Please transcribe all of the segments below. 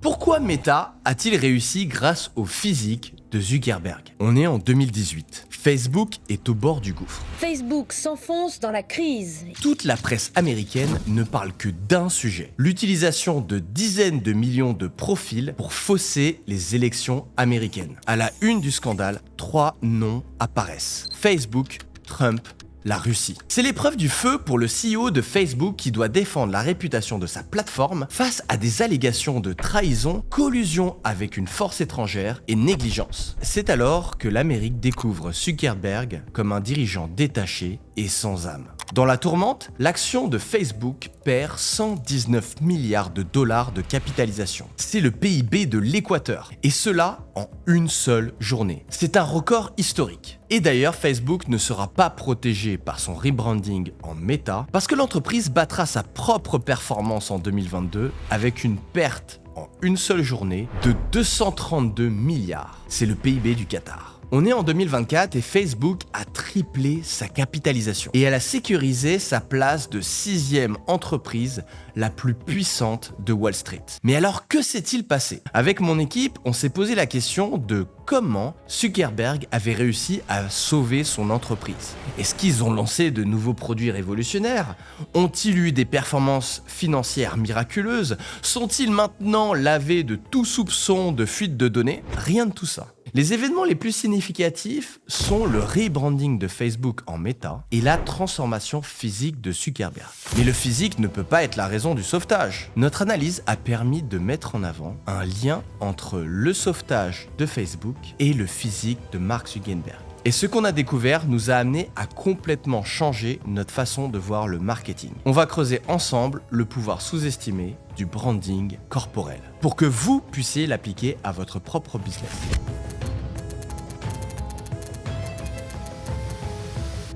Pourquoi Meta a-t-il réussi grâce au physique de Zuckerberg? On est en 2018. Facebook est au bord du gouffre. Facebook s'enfonce dans la crise. Toute la presse américaine ne parle que d'un sujet, l'utilisation de dizaines de millions de profils pour fausser les élections américaines. À la une du scandale, 3 noms apparaissent. Facebook, Trump, la Russie. C'est l'épreuve du feu pour le CEO de Facebook qui doit défendre la réputation de sa plateforme face à des allégations de trahison, collusion avec une force étrangère et négligence. C'est alors que l'Amérique découvre Zuckerberg comme un dirigeant détaché et sans âme. Dans la tourmente, l'action de Facebook perd 119 milliards de dollars de capitalisation. C'est le PIB de l'Équateur, et cela en une seule journée. C'est un record historique. Et d'ailleurs, Facebook ne sera pas protégé par son rebranding en Meta, parce que l'entreprise battra sa propre performance en 2022 avec une perte en une seule journée de 232 milliards. C'est le PIB du Qatar. On est en 2024 et Facebook a triplé sa capitalisation. Et elle a sécurisé sa place de 6e entreprise la plus puissante de Wall Street. Mais alors, que s'est-il passé? Avec mon équipe, on s'est posé la question de comment Zuckerberg avait réussi à sauver son entreprise. Est-ce qu'ils ont lancé de nouveaux produits révolutionnaires? Ont-ils eu des performances financières miraculeuses? Sont-ils maintenant lavés de tout soupçon de fuite de données? Rien de tout ça. Les événements les plus significatifs sont le rebranding de Facebook en Meta et la transformation physique de Zuckerberg. Mais le physique ne peut pas être la raison du sauvetage. Notre analyse a permis de mettre en avant un lien entre le sauvetage de Facebook et le physique de Mark Zuckerberg. Et ce qu'on a découvert nous a amené à complètement changer notre façon de voir le marketing. On va creuser ensemble le pouvoir sous-estimé du branding corporel pour que vous puissiez l'appliquer à votre propre business.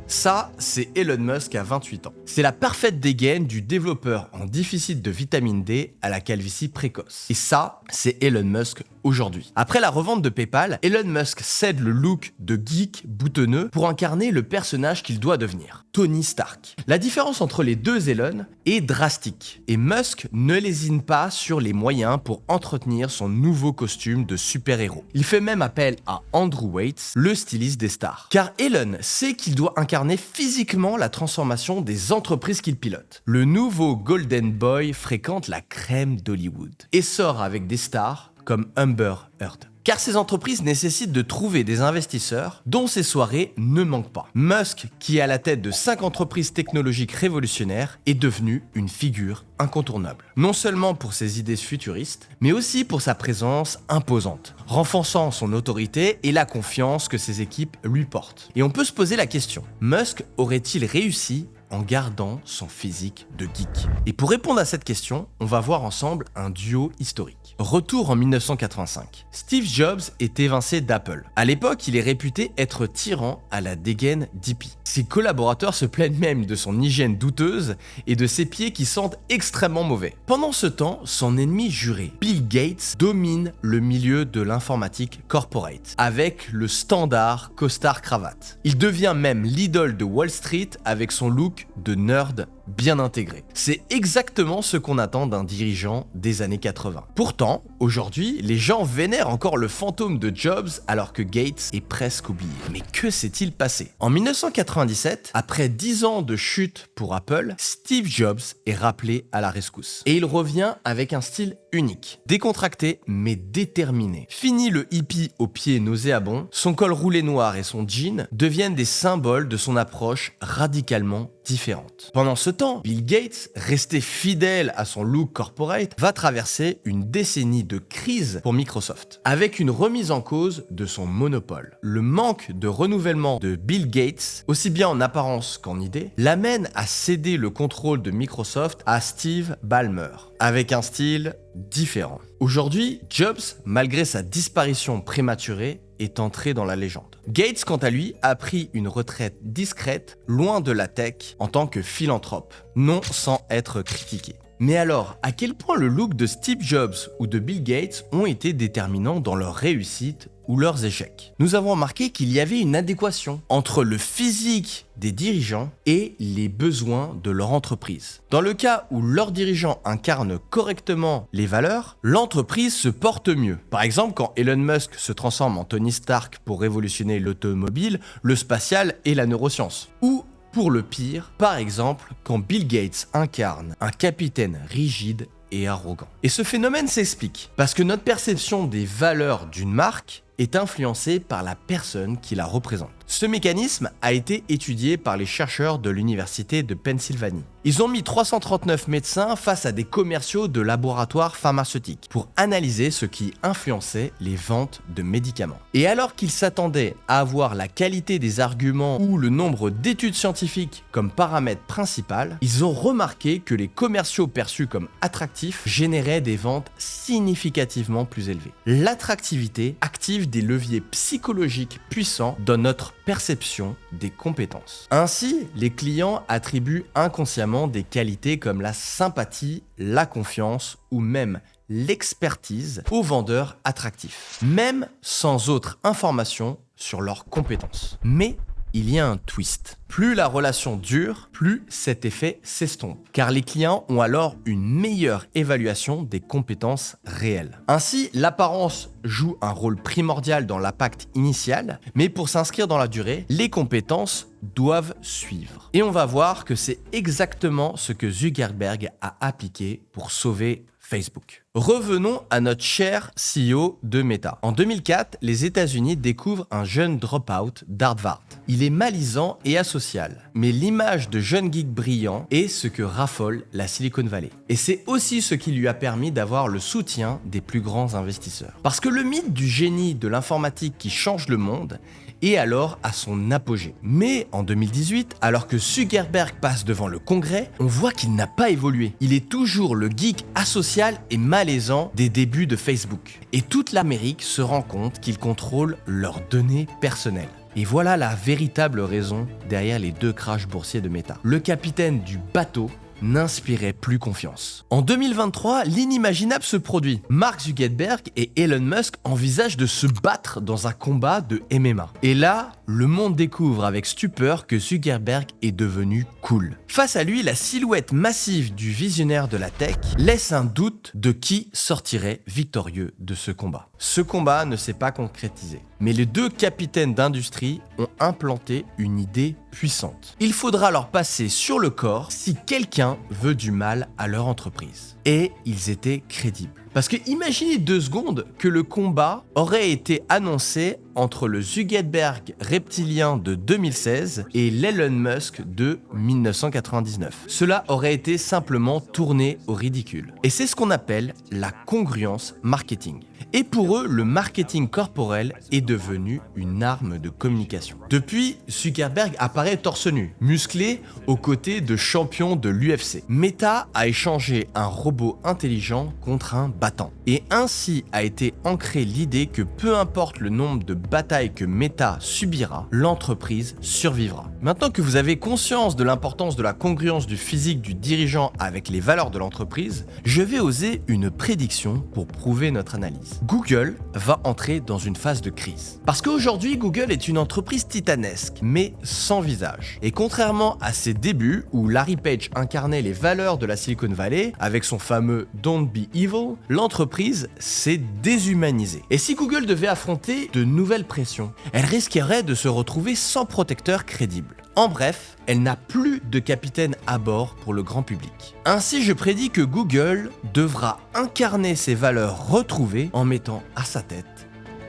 Ça, c'est Elon Musk à 28 ans. C'est la parfaite dégaine du développeur en déficit de vitamine D à la calvitie précoce. Et ça, c'est Elon Musk aujourd'hui. Après la revente de PayPal, Elon Musk cède le look de geek boutonneux pour incarner le personnage qu'il doit devenir, Tony Stark. La différence entre les deux Elon est drastique, et Musk ne lésine pas sur les moyens pour entretenir son nouveau costume de super-héros. Il fait même appel à Andrew Waits, le styliste des stars. Car Elon sait qu'il doit incarner physiquement la transformation des entreprises qu'il pilote. Le nouveau Golden Boy fréquente la crème d'Hollywood et sort avec des stars comme Amber Heard. Car ces entreprises nécessitent de trouver des investisseurs dont ces soirées ne manquent pas. Musk, qui est à la tête de 5 entreprises technologiques révolutionnaires, est devenu une figure incontournable. Non seulement pour ses idées futuristes, mais aussi pour sa présence imposante, renforçant son autorité et la confiance que ses équipes lui portent. Et on peut se poser la question, Musk aurait-il réussi en gardant son physique de geek? Et pour répondre à cette question, on va voir ensemble un duo historique. Retour en 1985. Steve Jobs est évincé d'Apple. À l'époque, il est réputé être tyran à la dégaine d'hippie. Ses collaborateurs se plaignent même de son hygiène douteuse et de ses pieds qui sentent extrêmement mauvais. Pendant ce temps, son ennemi juré, Bill Gates, domine le milieu de l'informatique corporate, avec le standard costard-cravate. Il devient même l'idole de Wall Street avec son look de nerd bien intégré. C'est exactement ce qu'on attend d'un dirigeant des années 80. Pourtant, aujourd'hui, les gens vénèrent encore le fantôme de Jobs alors que Gates est presque oublié. Mais que s'est-il passé? En 1997, après 10 ans de chute pour Apple, Steve Jobs est rappelé à la rescousse. Et il revient avec un style unique, décontracté mais déterminé. Fini le hippie aux pieds nauséabonds, son col roulé noir et son jean deviennent des symboles de son approche radicalement différente. Pendant ce temps, Bill Gates, resté fidèle à son look corporate, va traverser une décennie de crise pour Microsoft, avec une remise en cause de son monopole. Le manque de renouvellement de Bill Gates, aussi bien en apparence qu'en idée, l'amène à céder le contrôle de Microsoft à Steve Ballmer, avec un style différent. Aujourd'hui, Jobs, malgré sa disparition prématurée, est entré dans la légende. Gates, quant à lui, a pris une retraite discrète, loin de la tech, en tant que philanthrope, non sans être critiqué. Mais alors, à quel point le look de Steve Jobs ou de Bill Gates ont été déterminants dans leur réussite ou leurs échecs? Nous avons remarqué qu'il y avait une adéquation entre le physique des dirigeants et les besoins de leur entreprise. Dans le cas où leurs dirigeants incarnent correctement les valeurs, l'entreprise se porte mieux. Par exemple, quand Elon Musk se transforme en Tony Stark pour révolutionner l'automobile, le spatial et la neuroscience. Ou pour le pire, par exemple, quand Bill Gates incarne un capitaine rigide et arrogant. Et ce phénomène s'explique parce que notre perception des valeurs d'une marque est influencée par la personne qui la représente. Ce mécanisme a été étudié par les chercheurs de l'université de Pennsylvanie. Ils ont mis 339 médecins face à des commerciaux de laboratoires pharmaceutiques pour analyser ce qui influençait les ventes de médicaments. Et alors qu'ils s'attendaient à avoir la qualité des arguments ou le nombre d'études scientifiques comme paramètre principal, ils ont remarqué que les commerciaux perçus comme attractifs généraient des ventes significativement plus élevées. L'attractivité active des leviers psychologiques puissants dans notre perception des compétences. Ainsi, les clients attribuent inconsciemment des qualités comme la sympathie, la confiance ou même l'expertise aux vendeurs attractifs, même sans autre information sur leurs compétences. Mais il y a un twist. Plus la relation dure, plus cet effet s'estompe, car les clients ont alors une meilleure évaluation des compétences réelles. Ainsi, l'apparence joue un rôle primordial dans l'impact initial, mais pour s'inscrire dans la durée, les compétences doivent suivre. Et on va voir que c'est exactement ce que Zuckerberg a appliqué pour sauver Facebook. Revenons à notre cher CEO de Meta. En 2004, les États-Unis découvrent un jeune dropout d'Harvard. Il est malaisant et asocial, mais l'image de jeune geek brillant est ce que raffole la Silicon Valley. Et c'est aussi ce qui lui a permis d'avoir le soutien des plus grands investisseurs. Parce que le mythe du génie de l'informatique qui change le monde est alors à son apogée. Mais en 2018, alors que Zuckerberg passe devant le Congrès, on voit qu'il n'a pas évolué. Il est toujours le geek asocial et malaisant des débuts de Facebook. Et toute l'Amérique se rend compte qu'il contrôle leurs données personnelles. Et voilà la véritable raison derrière les 2 crashs boursiers de Meta. Le capitaine du bateau n'inspirait plus confiance. En 2023, l'inimaginable se produit. Mark Zuckerberg et Elon Musk envisagent de se battre dans un combat de MMA. Et là, le monde découvre avec stupeur que Zuckerberg est devenu cool. Face à lui, la silhouette massive du visionnaire de la tech laisse un doute de qui sortirait victorieux de ce combat. Ce combat ne s'est pas concrétisé, mais les 2 capitaines d'industrie ont implanté une idée puissante. Il faudra leur passer sur le corps si quelqu'un veut du mal à leur entreprise. Et ils étaient crédibles. Parce que imaginez 2 secondes que le combat aurait été annoncé entre le Zuckerberg reptilien de 2016 et l'Elon Musk de 1999. Cela aurait été simplement tourné au ridicule. Et c'est ce qu'on appelle la congruence marketing. Et pour eux, le marketing corporel est devenu une arme de communication. Depuis, Zuckerberg apparaît torse nu, musclé, aux côtés de champions de l'UFC. Meta a échangé un robot intelligent contre un battant. Et ainsi a été ancrée l'idée que peu importe le nombre de batailles que Meta subira, l'entreprise survivra. Maintenant que vous avez conscience de l'importance de la congruence du physique du dirigeant avec les valeurs de l'entreprise, je vais oser une prédiction pour prouver notre analyse. Google va entrer dans une phase de crise. Parce qu'aujourd'hui, Google est une entreprise titanesque, mais sans visage. Et contrairement à ses débuts, où Larry Page incarnait les valeurs de la Silicon Valley, avec son fameux « Don't be evil », l'entreprise s'est déshumanisée. Et si Google devait affronter de nouvelles pressions, elle risquerait de se retrouver sans protecteur crédible. En bref, elle n'a plus de capitaine à bord pour le grand public. Ainsi, je prédis que Google devra incarner ses valeurs retrouvées en mettant à sa tête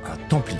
un Templier.